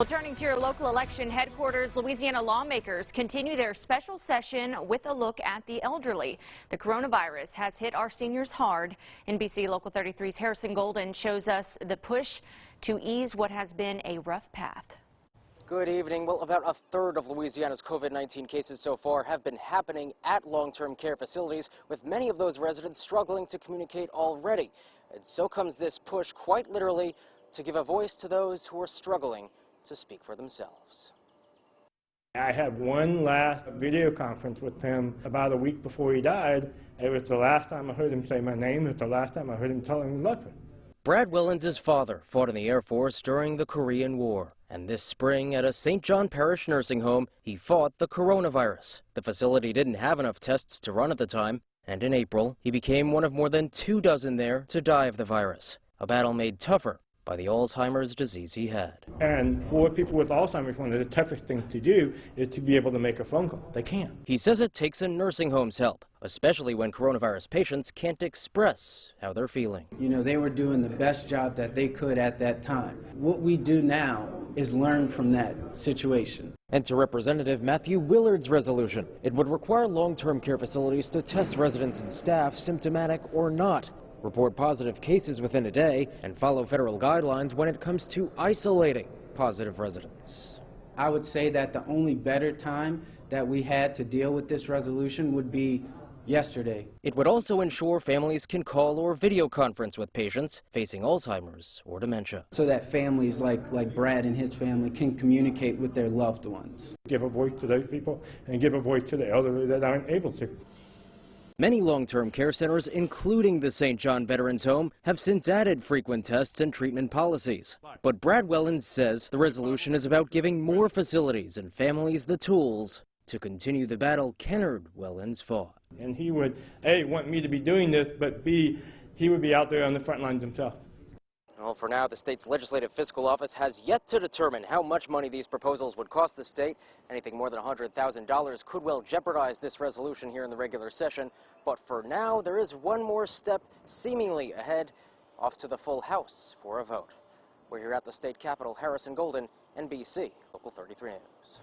Well, turning to your local election headquarters, Louisiana lawmakers continue their special session with a look at the elderly. The coronavirus has hit our seniors hard. NBC Local 33's Harrison Golden shows us the push to ease what has been a rough path. Good evening. Well, about a third of Louisiana's COVID-19 cases so far have been happening at long-term care facilities, with many of those residents struggling to communicate already. And so comes this push, quite literally, to give a voice to those who are struggling to speak for themselves. I had one last video conference with him about a week before he died. It was the last time I heard him say my name. It was the last time I heard him tell him he loved me. Brad Willens' father fought in the Air Force during the Korean War. And this spring, at a St. John Parish nursing home, he fought the coronavirus. The facility didn't have enough tests to run at the time, and in April, he became one of more than 24 there to die of the virus, a battle made tougher by the Alzheimer's disease he had. And for people with Alzheimer's, one of the toughest things to do is to be able to make a phone call. They can't. He says it takes a nursing home's help, especially when coronavirus patients can't express how they're feeling. You know, they were doing the best job that they could at that time. What we do now is learn from that situation. And to Representative Matthew Willard's resolution, it would require long-term care facilities to test residents and staff, symptomatic or not, report positive cases within a day, and follow federal guidelines when it comes to isolating positive residents. I would say that the only better time that we had to deal with this resolution would be yesterday. It would also ensure families can call or video conference with patients facing Alzheimer's or dementia, so that families like Brad and his family can communicate with their loved ones. Give a voice to those people and give a voice to the elderly that aren't able to. Many long-term care centers, including the St. John Veterans Home, have since added frequent tests and treatment policies. But Brad Willens says the resolution is about giving more facilities and families the tools to continue the battle Kennard Willens fought. And he would, A, want me to be doing this, but B, he would be out there on the front lines himself. Well, for now, the state's Legislative Fiscal Office has yet to determine how much money these proposals would cost the state. Anything more than $100,000 could well jeopardize this resolution here in the regular session. But for now, there is one more step seemingly ahead, off to the full House for a vote. We're here at the state capitol. Harrison Golden, NBC Local 33 News.